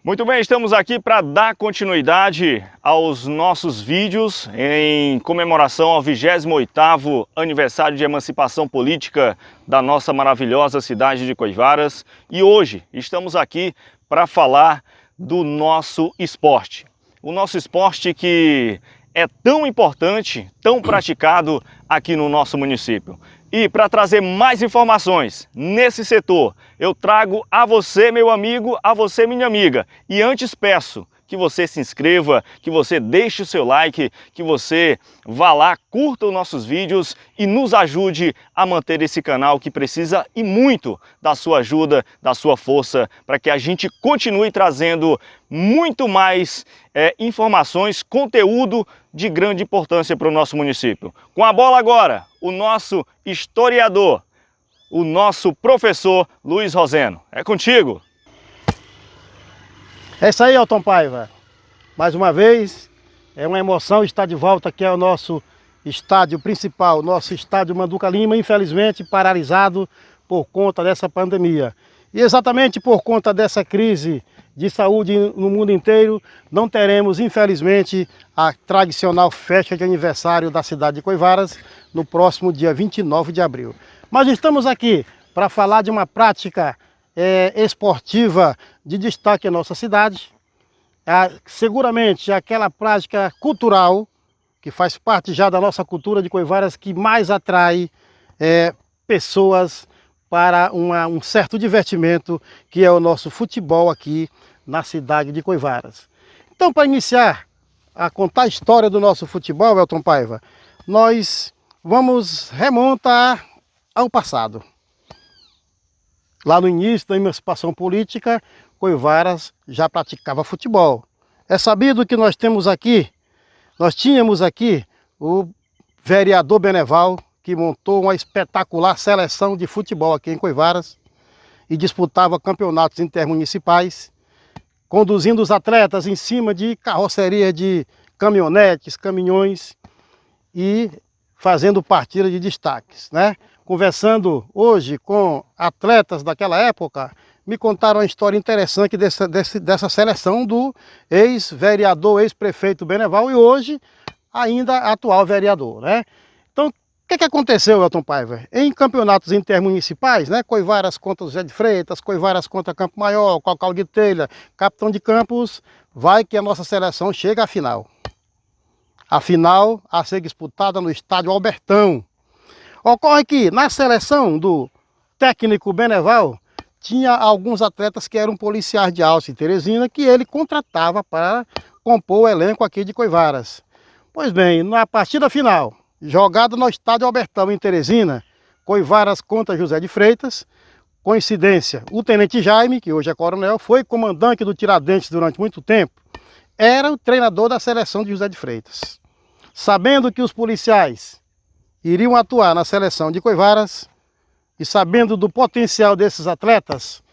Muito bem, estamos aqui para dar continuidade aos nossos vídeos em comemoração ao 28º aniversário de emancipação política da nossa maravilhosa cidade de Coivaras. E hoje estamos aqui para falar do nosso esporte. O nosso esporte que é tão importante, tão praticado aqui no nosso município. E para trazer mais informações nesse setor, eu trago a você, meu amigo, a você, minha amiga. E antes peço que você se inscreva, que você deixe o seu like, que você vá lá, curta os nossos vídeos e nos ajude a manter esse canal que precisa e muito da sua ajuda, da sua força, para que a gente continue trazendo muito mais informações, conteúdo de grande importância para o nosso município. Com a bola agora, o nosso historiador, o nosso professor Luiz Roseno. É contigo! É isso aí, Elton Paiva. Mais uma vez, é uma emoção estar de volta aqui ao nosso estádio principal, nosso estádio Manduca Lima, infelizmente paralisado por conta dessa pandemia. E exatamente por conta dessa crise de saúde no mundo inteiro, não teremos, infelizmente, a tradicional festa de aniversário da cidade de Coivaras no próximo dia 29 de abril. Mas estamos aqui para falar de uma prática esportiva de destaque em nossa cidade. Seguramente aquela prática cultural que faz parte já da nossa cultura de Coivaras, que mais atrai pessoas para um certo divertimento, que é o nosso futebol aqui na cidade de Coivaras. Então, para iniciar a contar a história do nosso futebol, Elton Paiva, nós vamos remontar ao passado. Lá no início da emancipação política, Coivaras já praticava futebol. É sabido que nós tínhamos aqui o vereador Beneval, que montou uma espetacular seleção de futebol aqui em Coivaras e disputava campeonatos intermunicipais, conduzindo os atletas em cima de carroceria de caminhonetes, caminhões e fazendo partida de destaques, né? Conversando hoje com atletas daquela época, me contaram uma história interessante dessa seleção do ex-vereador, ex-prefeito Beneval e hoje ainda atual vereador, né? Então, o que aconteceu, Elton Paiva? Em campeonatos intermunicipais, né? Coivaras contra José de Freitas, Coivaras contra Campo Maior, Cocal de Telha, Capitão de Campos, vai que a nossa seleção chega à final. A final a ser disputada no estádio Albertão. Ocorre que na seleção do técnico Beneval, tinha alguns atletas que eram policiais de Alça e Teresina, que ele contratava para compor o elenco aqui de Coivaras. Pois bem, na partida final, jogada no estádio Albertão em Teresina, Coivaras contra José de Freitas, coincidência, o tenente Jaime, que hoje é coronel, foi comandante do Tiradentes durante muito tempo, era o treinador da seleção de José de Freitas. Sabendo que os policiais iriam atuar na seleção de Coivaras e sabendo do potencial desses atletas,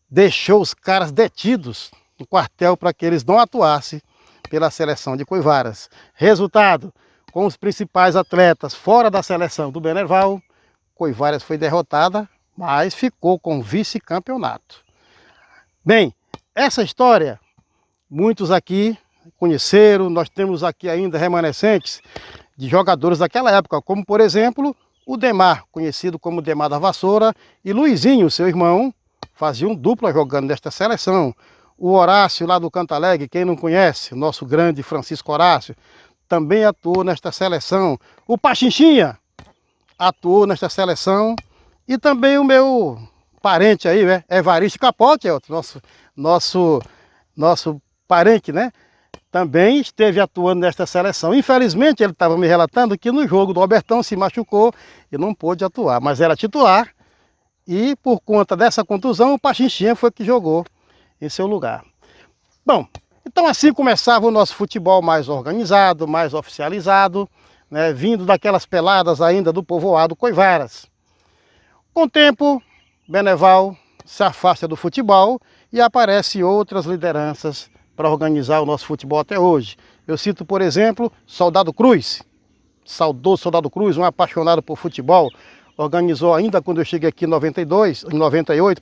deixou os caras detidos no quartel para que eles não atuassem pela seleção de Coivaras. Resultado, com os principais atletas fora da seleção do Beneval, Coivaras foi derrotada, mas ficou com vice-campeonato. Bem, essa história muitos aqui conheceram, nós temos aqui ainda remanescentes de jogadores daquela época, como por exemplo o Demar, conhecido como Demar da Vassoura, e Luizinho, seu irmão, faziam dupla jogando nesta seleção. O Horácio lá do Canto Alegre, quem não conhece, nosso grande Francisco Horácio, também atuou nesta seleção. O Pachinchinha atuou nesta seleção e também o meu parente aí, né, Evaristo Capote, nosso parente, né? Também esteve atuando nesta seleção. Infelizmente, ele estava me relatando que no jogo do Albertão se machucou e não pôde atuar, mas era titular e por conta dessa contusão o Pachinchinha foi que jogou em seu lugar. Bom, então assim começava o nosso futebol mais organizado, mais oficializado, né, vindo daquelas peladas ainda do povoado Coivaras. Com o tempo, Beneval se afasta do futebol e aparecem outras lideranças para organizar o nosso futebol até hoje. Eu cito, por exemplo, Soldado Cruz, saudoso Soldado Cruz, um apaixonado por futebol, organizou ainda quando eu cheguei aqui em 98,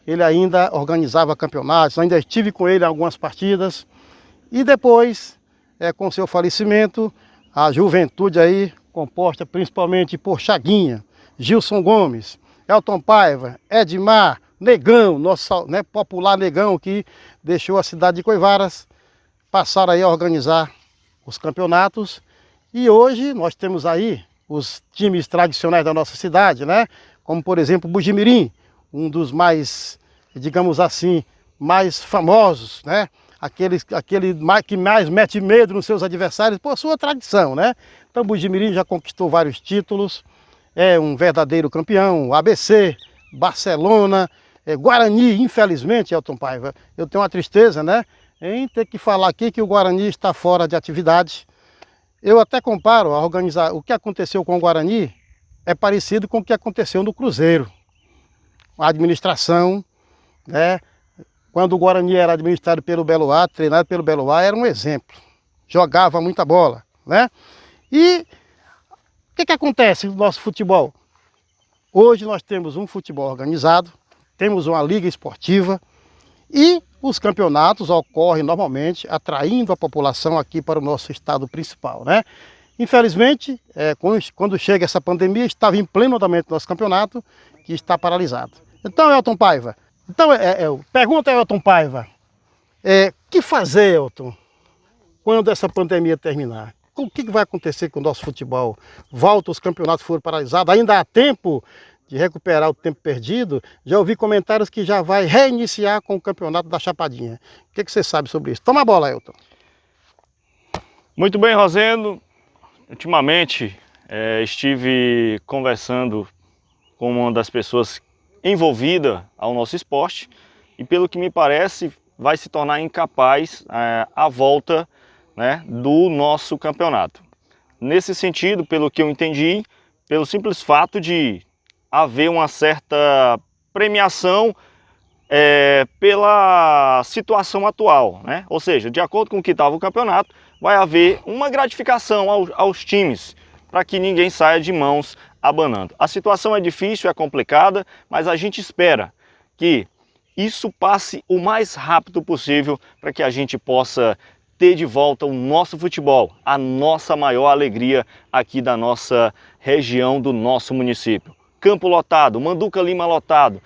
ele ainda organizava campeonatos, ainda estive com ele em algumas partidas. E depois, com seu falecimento, a juventude aí, composta principalmente por Chaguinha, Gilson Gomes, Elton Paiva, Edmar, Negão, nosso popular Negão, que deixou a cidade de Coivaras, passaram aí a organizar os campeonatos. E hoje nós temos aí os times tradicionais da nossa cidade, né? Como por exemplo o Bugimirim, um dos mais, digamos assim, mais famosos, né? Aquele que mais mete medo nos seus adversários por sua tradição, né? Então o Bugimirim já conquistou vários títulos, é um verdadeiro campeão, ABC, Barcelona, Guarani, infelizmente, Elton Paiva, eu tenho uma tristeza, né? Em ter que falar aqui que o Guarani está fora de atividade. Eu até comparo a organizar o que aconteceu com o Guarani é parecido com o que aconteceu no Cruzeiro. A administração, né? Quando o Guarani era administrado pelo Beloá, treinado pelo Beloá, era um exemplo. Jogava muita bola, né? E o que acontece no nosso futebol? Hoje nós temos um futebol organizado, temos uma liga esportiva e os campeonatos ocorrem normalmente atraindo a população aqui para o nosso estado principal, né? Infelizmente, quando chega essa pandemia, estava em pleno andamento do nosso campeonato, que está paralisado. Então, Elton Paiva, pergunta, Elton Paiva, que fazer, Elton, quando essa pandemia terminar? O que vai acontecer com o nosso futebol? Volta, os campeonatos foram paralisados, ainda há tempo de recuperar o tempo perdido? Já ouvi comentários que já vai reiniciar com o campeonato da Chapadinha. O que você sabe sobre isso? Toma a bola, Elton. Muito bem, Rosendo. Ultimamente estive conversando com uma das pessoas envolvida ao nosso esporte e, pelo que me parece, vai se tornar incapaz a volta, né, do nosso campeonato. Nesse sentido, pelo que eu entendi, pelo simples fato de haver uma certa premiação pela situação atual, né? Ou seja, de acordo com o que estava o campeonato, vai haver uma gratificação aos times para que ninguém saia de mãos abanando. A situação é difícil, é complicada, mas a gente espera que isso passe o mais rápido possível para que a gente possa ter de volta o nosso futebol, a nossa maior alegria aqui da nossa região, do nosso município. Campo lotado, Manduca Lima lotado.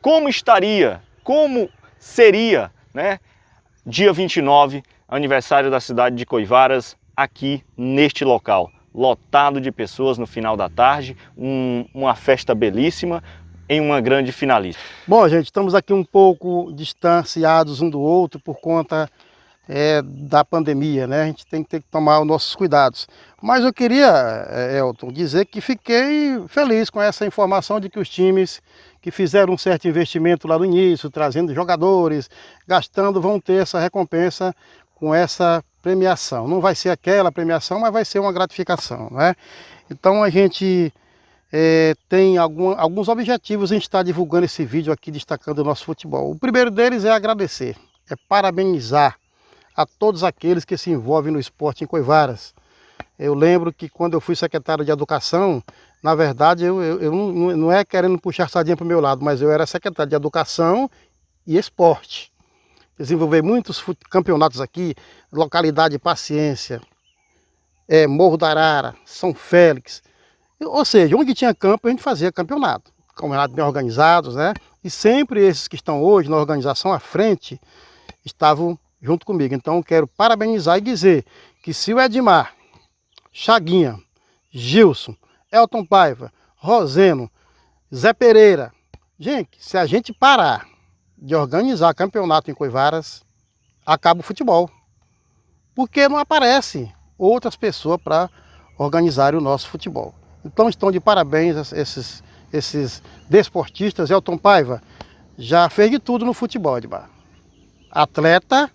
Como estaria, como seria, né? Dia 29, aniversário da cidade de Coivaras, aqui neste local. Lotado de pessoas no final da tarde, uma festa belíssima, em uma grande finalista. Bom, gente, estamos aqui um pouco distanciados um do outro por conta da pandemia, né? A gente tem que ter que tomar os nossos cuidados. Mas eu queria, Elton, dizer que fiquei feliz com essa informação de que os times que fizeram um certo investimento lá no início, trazendo jogadores, gastando, vão ter essa recompensa com essa premiação. Não vai ser aquela premiação, mas vai ser uma gratificação, né? Então a gente tem alguns objetivos em estar divulgando esse vídeo aqui, destacando o nosso futebol. O primeiro deles é agradecer, é parabenizar a todos aqueles que se envolvem no esporte em Coivaras. Eu lembro que quando eu fui secretário de Educação, na verdade, eu não é querendo puxar sardinha para o meu lado, mas eu era secretário de Educação e Esporte. Desenvolvi muitos campeonatos aqui, localidade Paciência, Morro da Arara, São Félix. Ou seja, onde tinha campo a gente fazia campeonato. Campeonatos bem organizados, né? E sempre esses que estão hoje na organização à frente estavam junto comigo. Então eu quero parabenizar e dizer que se o Edmar, Chaguinha, Gilson, Elton Paiva, Roseno, Zé Pereira, gente, se a gente parar de organizar campeonato em Coivaras, acaba o futebol. Porque não aparecem outras pessoas para organizarem o nosso futebol. Então estão de parabéns esses desportistas. Elton Paiva já fez de tudo no futebol, Edmar. Atleta,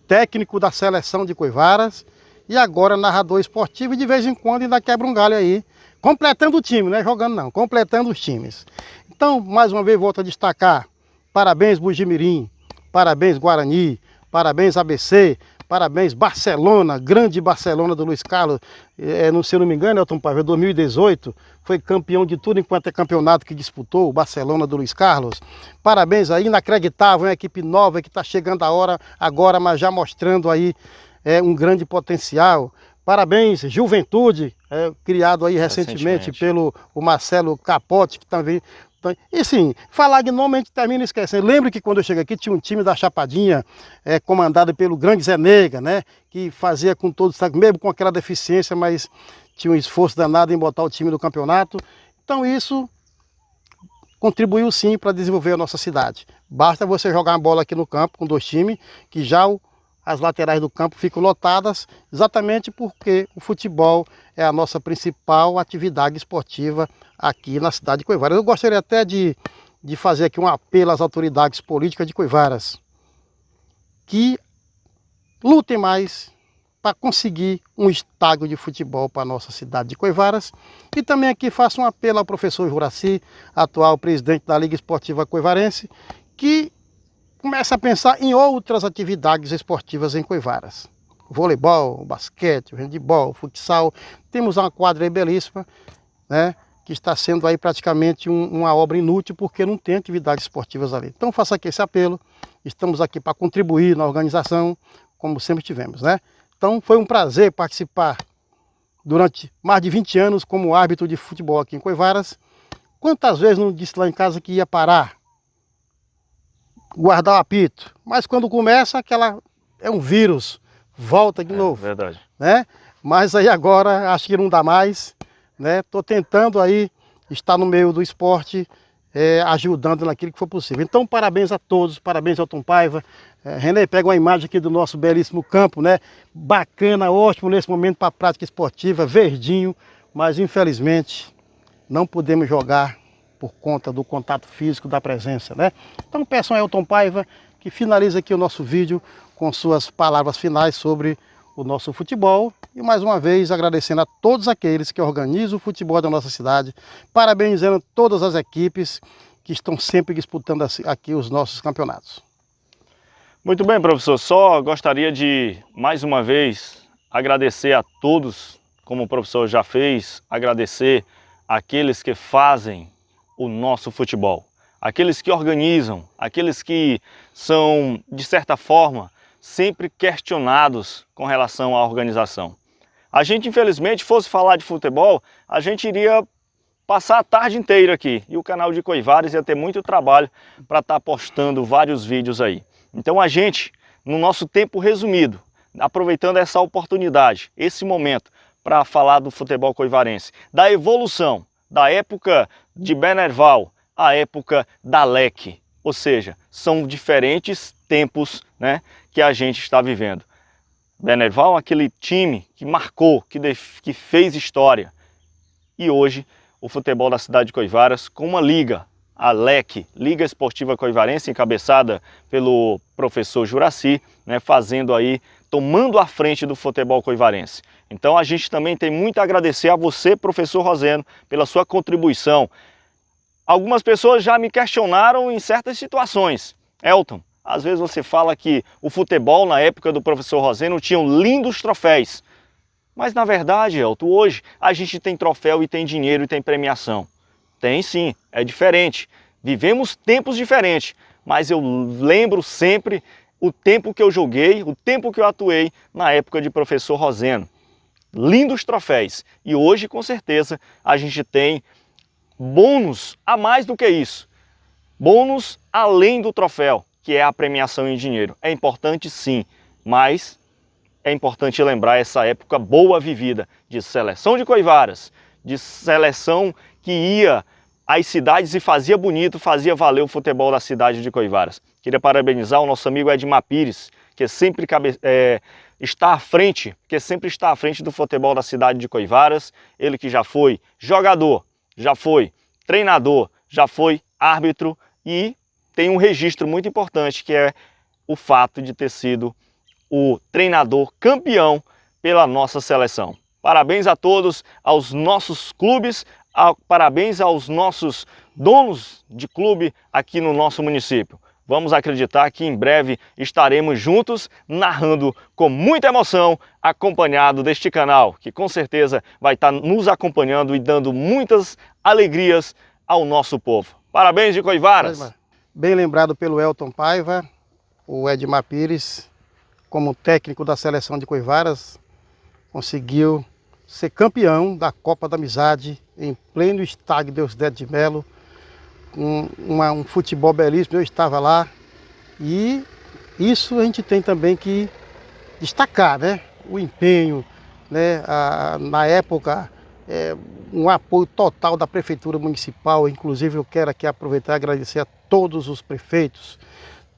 técnico da seleção de Coivaras e agora narrador esportivo e de vez em quando ainda quebra um galho aí, completando o time, não é jogando não, completando os times. Então, mais uma vez, volto a destacar, parabéns Bugimirim, parabéns Guarani, parabéns ABC, Parabéns, Barcelona, grande Barcelona do Luiz Carlos. Se eu não me engano, Elton Paiva, 2018, foi campeão de tudo enquanto é campeonato que disputou, o Barcelona do Luiz Carlos. Parabéns aí, inacreditável, uma equipe nova que está chegando a hora agora, mas já mostrando aí um grande potencial. Parabéns, Juventude, criado aí recentemente pelo o Marcelo Capote, que também... E sim, falar de nome a gente termina esquecendo. Lembro que quando eu cheguei aqui tinha um time da Chapadinha, comandado pelo grande Zé Nega, né? Que fazia com todos, mesmo com aquela deficiência, mas tinha um esforço danado em botar o time do campeonato. Então isso contribuiu sim para desenvolver a nossa cidade. Basta você jogar uma bola aqui no campo com 2 times, que já as laterais do campo ficam lotadas, exatamente porque o futebol é a nossa principal atividade esportiva aqui na cidade de Coivaras. Eu gostaria até de fazer aqui um apelo às autoridades políticas de Coivaras, que lutem mais para conseguir um estádio de futebol para a nossa cidade de Coivaras. E também aqui faço um apelo ao professor Juraci, atual presidente da Liga Esportiva Coivarense, que começa a pensar em outras atividades esportivas em Coivaras. Voleibol, basquete, handebol, futsal. Temos uma quadra aí belíssima, né, que está sendo aí praticamente uma obra inútil porque não tem atividades esportivas ali. Então faça aqui esse apelo. Estamos aqui para contribuir na organização, como sempre tivemos, né? Então foi um prazer participar durante mais de 20 anos como árbitro de futebol aqui em Coivaras. Quantas vezes não disse lá em casa que ia parar, guardar o apito, mas quando começa é um vírus, volta de novo. Verdade. Né? Mas aí agora acho que não dá mais, né? Tô tentando aí estar no meio do esporte, ajudando naquilo que for possível. Então parabéns a todos, parabéns ao Elton Paiva. René, pega uma imagem aqui do nosso belíssimo campo, né? Bacana, ótimo nesse momento para a prática esportiva, verdinho, mas infelizmente não podemos jogar por conta do contato físico, da presença, né? Então peçam a Elton Paiva que finalize aqui o nosso vídeo com suas palavras finais sobre o nosso futebol. E mais uma vez agradecendo a todos aqueles que organizam o futebol da nossa cidade, parabenizando todas as equipes que estão sempre disputando aqui os nossos campeonatos. Muito bem, professor, só gostaria de mais uma vez agradecer a todos, como o professor já fez, agradecer àqueles que fazem o nosso futebol, aqueles que organizam, aqueles que são, de certa forma, sempre questionados com relação à organização. A gente, infelizmente, fosse falar de futebol, a gente iria passar a tarde inteira aqui e o canal de Coivaras ia ter muito trabalho para estar postando vários vídeos aí. Então a gente, no nosso tempo resumido, aproveitando essa oportunidade, esse momento, para falar do futebol coivarense, da evolução, da época de Benerval à época da LEC, ou seja, são diferentes tempos, né, que a gente está vivendo. Benerval, aquele time que marcou, que fez história, e hoje o futebol da cidade de Coivaras com uma liga, a LEC, Liga Esportiva Coivarense, encabeçada pelo professor Juraci, né, fazendo aí, tomando a frente do futebol coivarense. Então a gente também tem muito a agradecer a você, professor Roseno, pela sua contribuição. Algumas pessoas já me questionaram em certas situações. Elton, às vezes você fala que o futebol na época do professor Roseno tinham lindos troféus. Mas na verdade, Elton, hoje a gente tem troféu e tem dinheiro e tem premiação. Tem sim, é diferente. Vivemos tempos diferentes, mas eu lembro sempre o tempo que eu joguei, o tempo que eu atuei na época de professor Roseno. Lindos troféus. E hoje, com certeza, a gente tem bônus a mais do que isso. Bônus além do troféu, que é a premiação em dinheiro. É importante sim, mas é importante lembrar essa época boa vivida de seleção de Coivaras, de seleção que ia às cidades e fazia bonito, fazia valer o futebol da cidade de Coivaras. Queria parabenizar o nosso amigo Edmar Pires, que sempre está à frente, do futebol da cidade de Coivaras. Ele que já foi jogador, já foi treinador, já foi árbitro e tem um registro muito importante, que é o fato de ter sido o treinador campeão pela nossa seleção. Parabéns a todos, aos nossos clubes, parabéns aos nossos donos de clube aqui no nosso município. vamos acreditar que em breve estaremos juntos, narrando com muita emoção, acompanhado deste canal, que com certeza vai estar nos acompanhando e dando muitas alegrias ao nosso povo. Parabéns de Coivaras! Bem lembrado pelo Elton Paiva, o Edmar Pires, como técnico da seleção de Coivaras, conseguiu ser campeão da Copa da Amizade em pleno estádio Deusdedito de Melo, um futebol belíssimo. Eu estava lá e isso a gente tem também que destacar, né? O empenho, né? Na época, um apoio total da Prefeitura Municipal. Inclusive eu quero aqui aproveitar e agradecer a todos os prefeitos,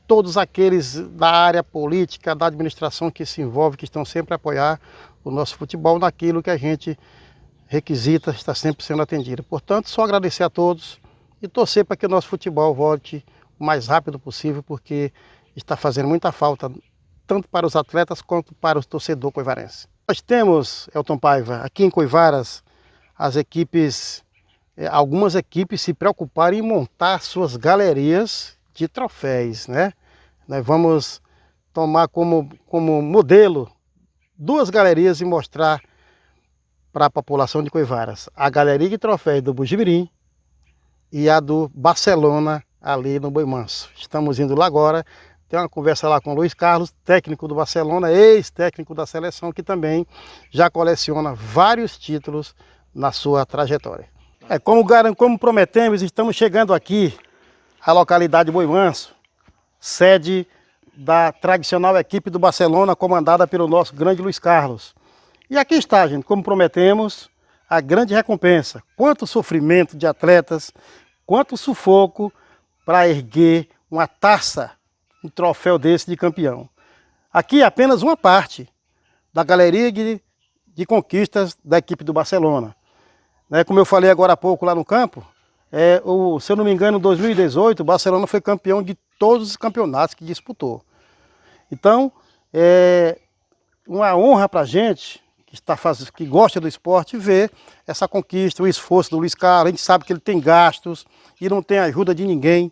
todos aqueles da área política, da administração que se envolve, que estão sempre a apoiar o nosso futebol naquilo que a gente requisita, está sempre sendo atendido. Portanto, só agradecer a todos e torcer para que o nosso futebol volte o mais rápido possível, porque está fazendo muita falta, tanto para os atletas quanto para o torcedor coivarense. Nós temos, Elton Paiva, aqui em Coivaras, as equipes, algumas equipes se preocuparam em montar suas galerias de troféus, né? Nós vamos tomar como modelo 2 galerias e mostrar para a população de Coivaras: a galeria de troféus do Bugimirim e a do Barcelona, ali no Boi Manso. Estamos indo lá agora, tem uma conversa lá com o Luiz Carlos, técnico do Barcelona, ex-técnico da seleção, que também já coleciona vários títulos na sua trajetória. Como prometemos, estamos chegando aqui à localidade de Boi Manso, sede da tradicional equipe do Barcelona, comandada pelo nosso grande Luiz Carlos. E aqui está, gente, como prometemos, a grande recompensa. Quanto sofrimento de atletas, quanto sufoco para erguer uma taça, um troféu desse de campeão. Aqui é apenas uma parte da galeria de conquistas da equipe do Barcelona. Como eu falei agora há pouco lá no campo, se eu não me engano, em 2018, o Barcelona foi campeão de todos os campeonatos que disputou. Então, é uma honra para a gente que gosta do esporte ver essa conquista, o esforço do Luiz Carlos. A gente sabe que ele tem gastos e não tem ajuda de ninguém.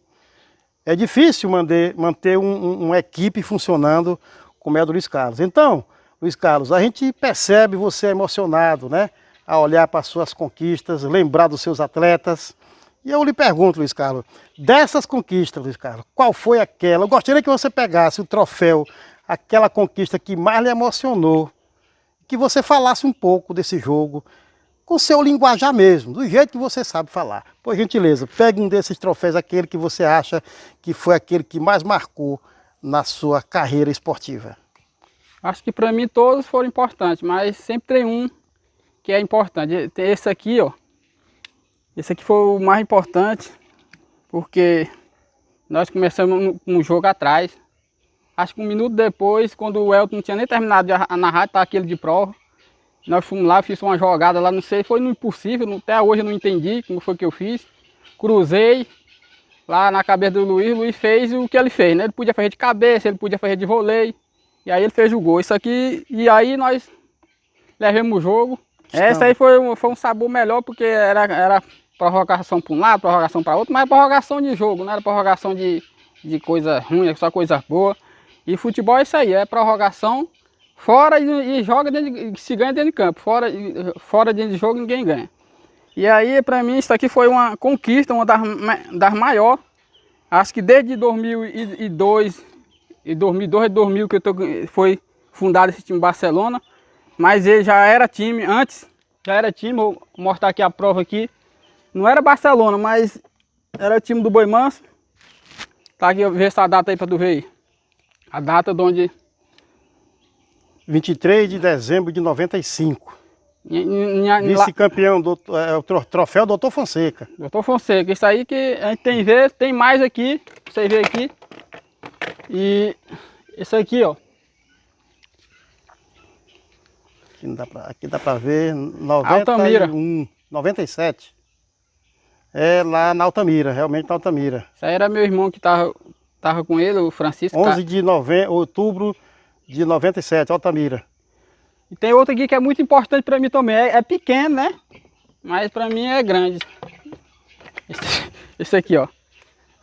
É difícil manter uma equipe funcionando como é a do Luiz Carlos. Então, Luiz Carlos, a gente percebe você emocionado, né? A olhar para as suas conquistas, lembrar dos seus atletas. E eu lhe pergunto, Luiz Carlos, dessas conquistas, Luiz Carlos, qual foi aquela? Eu gostaria que você pegasse o troféu, aquela conquista que mais lhe emocionou, que você falasse um pouco desse jogo, com seu linguajar mesmo, do jeito que você sabe falar. Por gentileza, pegue um desses troféus, aquele que você acha que foi aquele que mais marcou na sua carreira esportiva. Acho que para mim todos foram importantes, mas sempre tem um que é importante. Tem esse aqui, ó. Esse aqui foi o mais importante, porque nós começamos um jogo atrás. Acho que 1 minuto depois, quando o Elton não tinha nem terminado de narrar, estava aquele de prova. Nós fomos lá, fiz uma jogada lá, não sei, foi no impossível, até hoje eu não entendi como foi que eu fiz. Cruzei lá na cabeça do Luiz, o Luiz fez o que ele fez, né? Ele podia fazer de cabeça, ele podia fazer de voleio, e aí ele fez o gol. Isso aqui, e aí nós levamos o jogo. Esse aí foi um sabor melhor, porque era prorrogação para um lado, prorrogação para outro, mas prorrogação de jogo, não era prorrogação de coisa ruim, só coisa boa. E futebol é isso aí, é prorrogação, fora e joga se ganha dentro de campo, fora dentro de jogo ninguém ganha. E aí para mim isso aqui foi uma conquista, uma das maiores. Acho que desde 2002 e 2000 que foi fundado esse time Barcelona, mas ele já era time antes, vou mostrar aqui a prova aqui. Não era Barcelona, mas era o time do Boi Manso. Tá aqui, vê essa data aí para tu ver aí. A data de onde... 23 de dezembro de 95. Vice-campeão do troféu Doutor Fonseca. Doutor Fonseca, isso aí que a gente tem mais aqui, você vê aqui. E esse aqui, ó. Aqui dá pra ver, Altamira. 97. É lá na Altamira, realmente na Altamira. Isso aí era meu irmão que tava com ele, o Francisco. 11 de outubro de 97, Altamira. E tem outro aqui que é muito importante para mim também. É pequeno, né? Mas para mim é grande. Esse aqui, ó.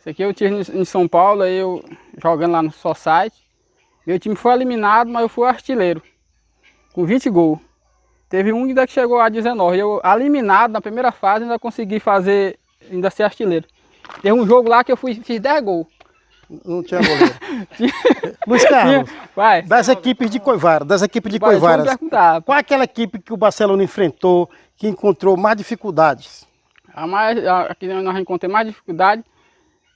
Esse aqui eu tive em São Paulo, aí eu jogando lá no Society. Meu time foi eliminado, mas eu fui artilheiro, com 20 gols. Teve um ainda que chegou a 19. Eu, eliminado na primeira fase, ainda consegui fazer, ainda ser artilheiro. Teve um jogo lá que eu fiz 10 gols. Não tinha goleiro. Luiz Carlos, Vai. das equipes de Coivaras, qual é aquela equipe que o Barcelona enfrentou, que encontrou mais dificuldades? A que nós encontramos mais dificuldade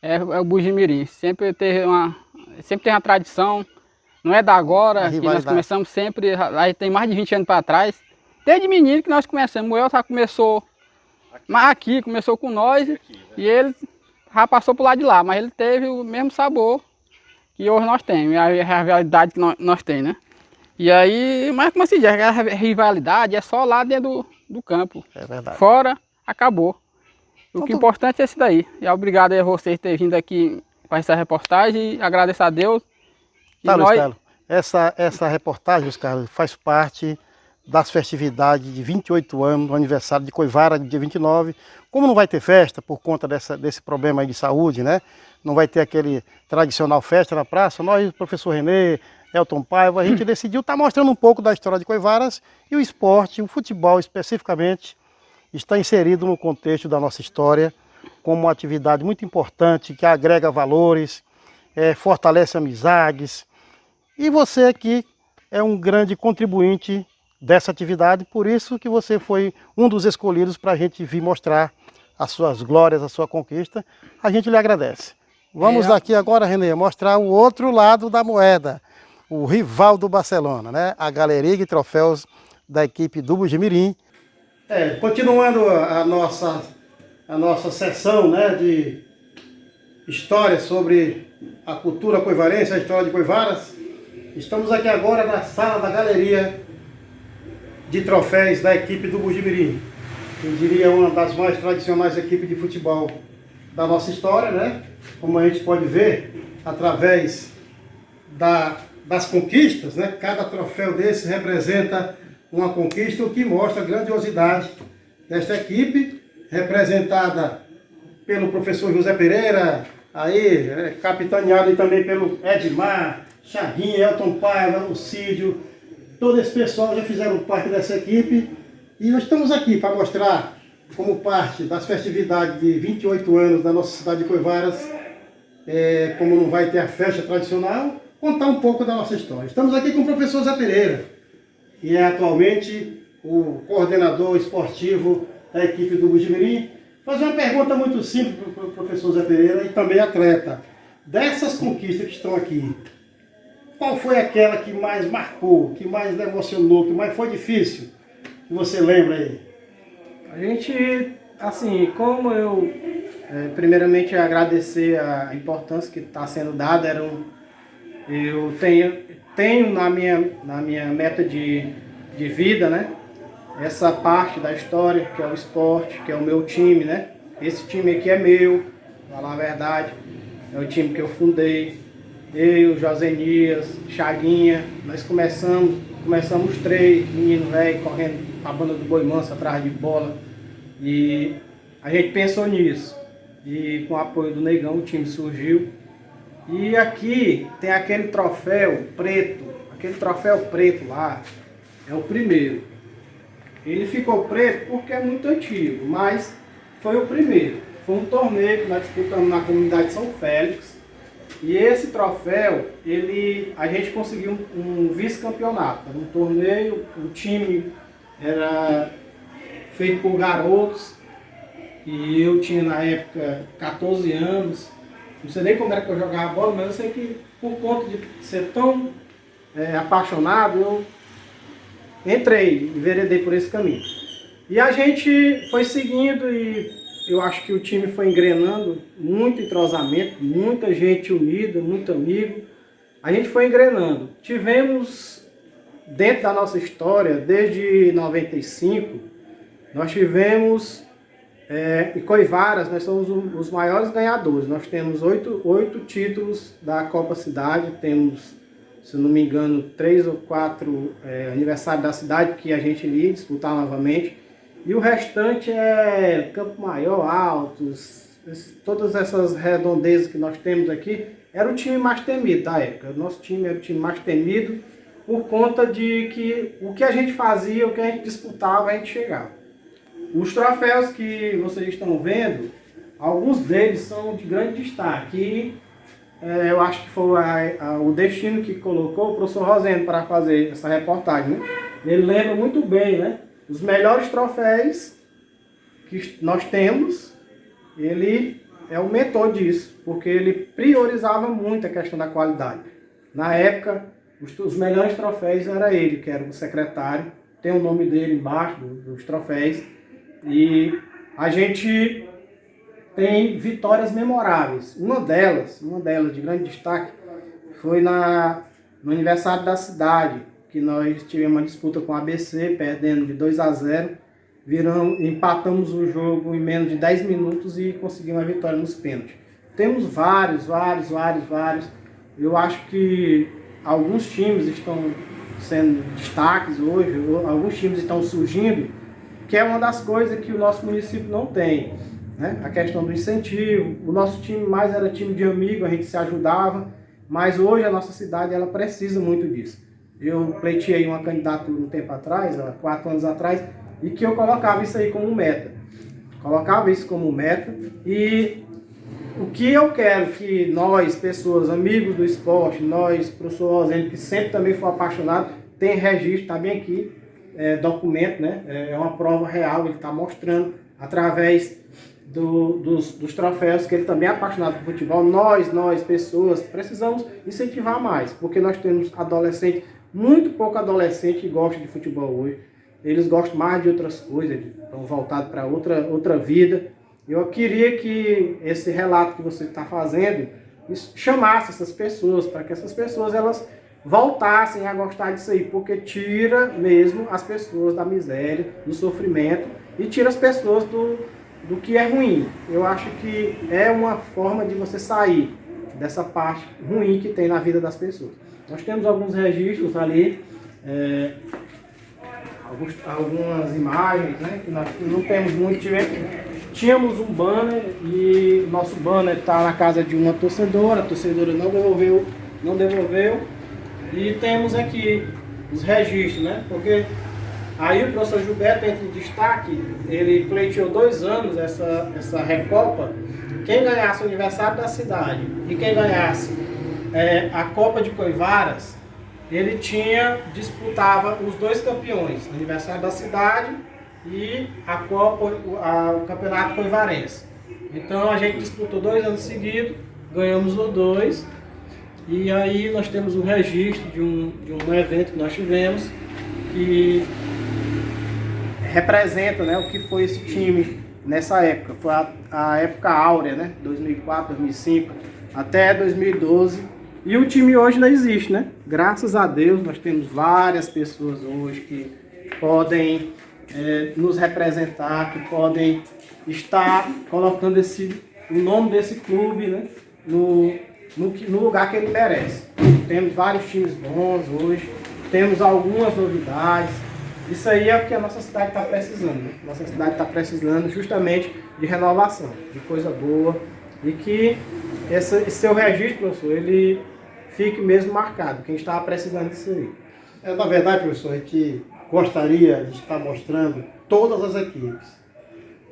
é o Bugimirim. Sempre teve uma tradição, não é da agora, que nós começamos sempre, aí tem mais de 20 anos para trás. Desde menino que nós começamos, o Elton começou aqui, começou com nós, e ele já passou pro lado de lá, mas ele teve o mesmo sabor que hoje nós temos, a rivalidade que nós temos, né? E aí, mas como se diz, a rivalidade é só lá dentro do campo. É verdade. Fora, acabou. O que é importante é esse daí. E obrigado a vocês por terem vindo aqui para essa reportagem e agradeço a Deus. Tá, Luiz Carlos, essa reportagem, Luiz Carlos, faz parte das festividades de 28 anos do aniversário de Coivara, dia 29. Como não vai ter festa por conta desse problema aí de saúde, né? Não vai ter aquele tradicional festa na praça. Nós, o professor Renê, Elton Paiva, a gente decidiu estar mostrando um pouco da história de Coivaras e o esporte, o futebol especificamente, está inserido no contexto da nossa história como uma atividade muito importante que agrega valores, fortalece amizades. E você aqui é um grande contribuinte dessa atividade, por isso que você foi um dos escolhidos para a gente vir mostrar as suas glórias, a sua conquista. A gente lhe agradece. Vamos daqui agora, Renê, mostrar o outro lado da moeda, o rival do Barcelona, né? A galeria de troféus da equipe do Bugimirim. Continuando a nossa sessão, né, de história sobre a cultura coivarense, a história de Coivaras, estamos aqui agora na sala da galeria de troféus da equipe do Bugimirim. Eu diria uma das mais tradicionais equipes de futebol da nossa história, né? Como a gente pode ver através das conquistas, né? Cada troféu desse representa uma conquista, o que mostra a grandiosidade desta equipe, representada pelo professor José Pereira, aí, capitaneado também pelo Edmar, Charrinha, Elton Paiva, Lucídio. Todo esse pessoal já fizeram parte dessa equipe e nós estamos aqui para mostrar, como parte das festividades de 28 anos da nossa cidade de Coivaras, como não vai ter a festa tradicional, contar um pouco da nossa história. Estamos aqui com o professor Zé Pereira, que é atualmente o coordenador esportivo da equipe do Bugimirim. Fazer uma pergunta muito simples para o professor Zé Pereira e também atleta. Dessas conquistas que estão aqui, qual foi aquela que mais marcou, que mais emocionou, que mais foi difícil, que você lembra aí? A gente, assim, como eu, primeiramente agradecer a importância que está sendo dada, eu tenho na minha meta de vida, né, essa parte da história, que é o esporte, que é o meu time, né? Esse time aqui é meu, pra falar a verdade, é o time que eu fundei. Eu, Josenias, Chaguinha, nós começamos 3 meninos velhos correndo a banda do Boi Manso atrás de bola. E a gente pensou nisso. E com o apoio do Negão o time surgiu. E aqui tem aquele troféu preto lá, é o primeiro. Ele ficou preto porque é muito antigo, mas foi o primeiro. Foi um torneio que nós disputamos na comunidade São Félix. E esse troféu, a gente conseguiu um vice-campeonato. Era um torneio, o time era feito por garotos. E eu tinha na época 14 anos. Não sei nem como era que eu jogava bola, mas eu sei que por conta de ser tão apaixonado, eu entrei, enveredei por esse caminho. E a gente foi seguindo e eu acho que o time foi engrenando, muito entrosamento, muita gente unida, muito amigo. A gente foi engrenando. Tivemos, dentro da nossa história, desde 95, nós tivemos, em Coivaras, nós somos os maiores ganhadores. Nós temos 8 títulos da Copa Cidade, temos, se não me engano, 3 ou 4 aniversários da cidade que a gente iria disputar novamente. E o restante é Campo Maior, Altos, todas essas redondezas que nós temos aqui, era o time mais temido da época. O nosso time era o time mais temido por conta de que o que a gente fazia, o que a gente disputava, a gente chegava. Os troféus que vocês estão vendo, alguns deles são de grande destaque. Eu acho que foi o destino que colocou o professor Rosendo para fazer essa reportagem, né? Ele lembra muito bem, né? Os melhores troféus que nós temos, ele é o mentor disso, porque ele priorizava muito a questão da qualidade. Na época, os melhores troféus era ele, que era o secretário, tem o nome dele embaixo dos troféus, e a gente tem vitórias memoráveis. Uma delas de grande destaque, foi no aniversário da cidade, que nós tivemos uma disputa com o ABC, perdendo de 2-0, empatamos o jogo em menos de 10 minutos e conseguimos a vitória nos pênaltis. Temos vários. Eu acho que alguns times estão sendo destaques hoje, alguns times estão surgindo, que é uma das coisas que o nosso município não tem, né? A questão do incentivo. O nosso time mais era time de amigo, a gente se ajudava, mas hoje a nossa cidade ela precisa muito disso. Eu pleiteei uma candidatura um tempo atrás, 4 anos atrás, e que eu colocava isso aí como meta. E o que eu quero que nós, pessoas, amigos do esporte, nós, professor Rosendo, que sempre também foi apaixonado, tem registro, está bem aqui, documento, né? É uma prova real, ele está mostrando através dos troféus, que ele também é apaixonado por futebol. Nós, pessoas, precisamos incentivar mais, porque nós temos adolescentes, muito pouco adolescente que gosta de futebol hoje. Eles gostam mais de outras coisas, estão voltados para outra vida. Eu queria que esse relato que você está fazendo chamasse essas pessoas, para que essas pessoas elas voltassem a gostar disso aí, porque tira mesmo as pessoas da miséria, do sofrimento, e tira as pessoas do que é ruim. Eu acho que é uma forma de você sair dessa parte ruim que tem na vida das pessoas. Nós temos alguns registros ali, algumas imagens, né, que nós não temos muito. Tínhamos um banner e nosso banner está na casa de uma torcedora, a torcedora não devolveu, e temos aqui os registros, né, porque aí o professor Gilberto entra em destaque, ele pleiteou 2 anos essa Recopa. Quem ganhasse o aniversário da cidade e quem ganhasse a Copa de Coivaras, ele disputava os 2 campeões, o aniversário da cidade e o campeonato coivarense. Então a gente disputou 2 anos seguidos, ganhamos os 2, e aí nós temos um registro de um evento que nós tivemos, que representa, né, o que foi esse time nessa época. Foi a época áurea, né, 2004, 2005, até 2012. E o time hoje não existe, né? Graças a Deus nós temos várias pessoas hoje que podem nos representar, que podem estar colocando o nome desse clube, né, no lugar que ele merece. Temos vários times bons hoje, temos algumas novidades. Isso aí é o que a nossa cidade está precisando, né? Nossa cidade está precisando justamente de renovação, de coisa boa, e que esse seu registro, professor, ele fique mesmo marcado, quem estava precisando disso aí. Na verdade, professor, a gente gostaria de estar mostrando todas as equipes,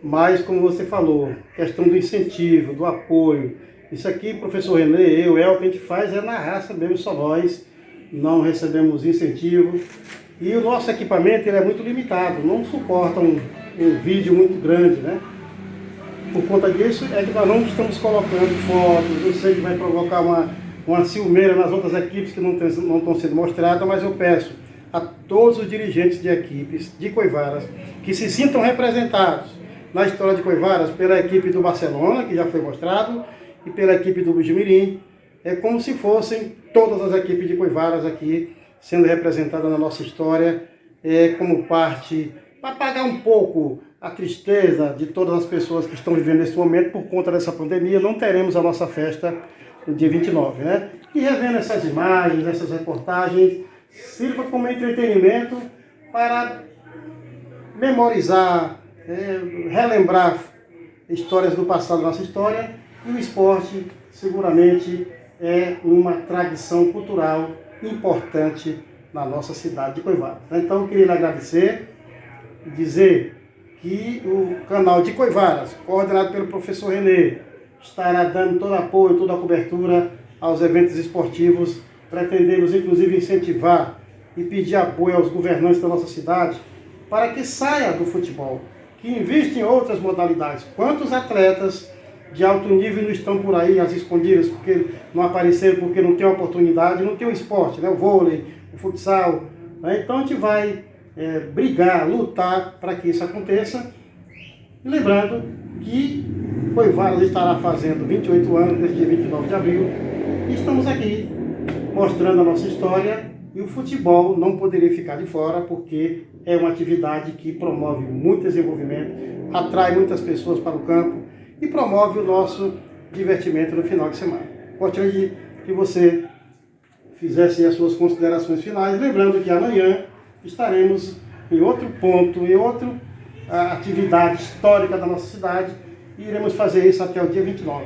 mas como você falou, questão do incentivo, do apoio, isso aqui, professor Renê, o que a gente faz é na raça mesmo, só nós, não recebemos incentivo, e o nosso equipamento ele é muito limitado, não suporta um vídeo muito grande, né? Por conta disso é que nós não estamos colocando fotos, eu sei que vai provocar uma ciumeira nas outras equipes que não estão sendo mostradas, mas eu peço a todos os dirigentes de equipes de Coivaras que se sintam representados na história de Coivaras pela equipe do Barcelona, que já foi mostrado, e pela equipe do Bujimirim. É como se fossem todas as equipes de Coivaras aqui sendo representadas na nossa história, como parte, para apagar um pouco a tristeza de todas as pessoas que estão vivendo nesse momento por conta dessa pandemia. Não teremos a nossa festa no dia 29, né? E revendo essas imagens, essas reportagens, sirva como entretenimento para memorizar, relembrar histórias do passado da nossa história, e o esporte seguramente é uma tradição cultural importante na nossa cidade de Coivaras. Então eu queria lhe agradecer e dizer que o canal de Coivaras, coordenado pelo professor Renê, estará dando todo apoio, toda a cobertura aos eventos esportivos. Pretendemos inclusive incentivar e pedir apoio aos governantes da nossa cidade para que saia do futebol, que invista em outras modalidades. Quantos atletas de alto nível não estão por aí, às escondidas, porque não apareceram, porque não tem oportunidade, não tem o esporte, né? O vôlei, o futsal. Né? Então a gente vai brigar, lutar para que isso aconteça. E lembrando que Coivaras estará fazendo 28 anos, desde dia 29 de abril, e estamos aqui mostrando a nossa história, e o futebol não poderia ficar de fora, porque é uma atividade que promove muito desenvolvimento, atrai muitas pessoas para o campo e promove o nosso divertimento no final de semana. Gostaria de que você fizesse as suas considerações finais, lembrando que amanhã estaremos em outro ponto, em outra atividade histórica da nossa cidade, e iremos fazer isso até o dia 29.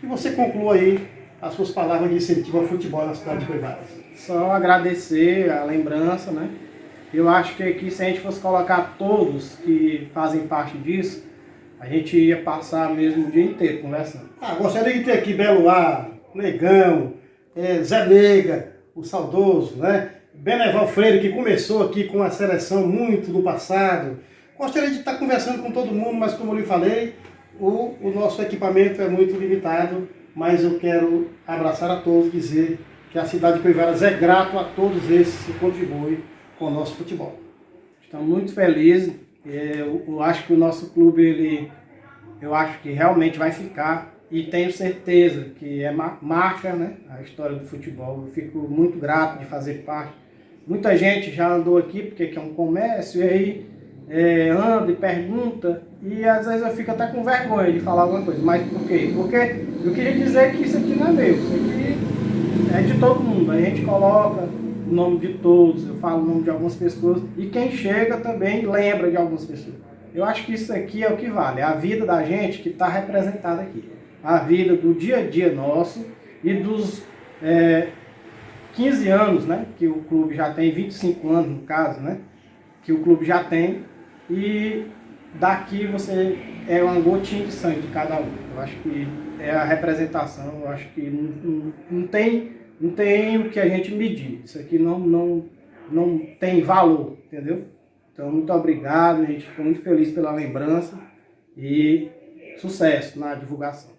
Que você conclua aí as suas palavras de incentivo ao futebol na cidade de Coivaras. Só agradecer a lembrança, né? Eu acho que aqui, se a gente fosse colocar todos que fazem parte disso, a gente ia passar mesmo o dia inteiro conversando. Gostaria de ter aqui Beloá, Negão, Zé Nega, o saudoso, né? Beneval Freire, que começou aqui com a seleção muito no passado. Gostaria de estar conversando com todo mundo, mas como eu lhe falei, o nosso equipamento é muito limitado, mas eu quero abraçar a todos e dizer que a cidade de Coivaras é grato a todos esses que contribuem com o nosso futebol. Estamos muito felizes. Eu acho que o nosso clube, eu acho que realmente vai ficar, e tenho certeza que marca, né, a história do futebol. Eu fico muito grato de fazer parte. Muita gente já andou aqui, porque aqui é um comércio, e aí anda e pergunta, e às vezes eu fico até com vergonha de falar alguma coisa. Mas por quê? Porque eu queria dizer que isso aqui não é meu, isso aqui é de todo mundo. A gente coloca o nome de todos, eu falo o nome de algumas pessoas, e quem chega também lembra de algumas pessoas. Eu acho que isso aqui é o que vale, é a vida da gente que está representada aqui. A vida do dia a dia nosso e dos 15 anos, né, que o clube já tem, 25 anos no caso, né, que o clube já tem, e daqui você é uma gotinha de sangue de cada um. Eu acho que é a representação, eu acho que não tem o que a gente medir. Isso aqui não tem valor, entendeu? Então, muito obrigado, a gente ficou muito feliz pela lembrança e sucesso na divulgação.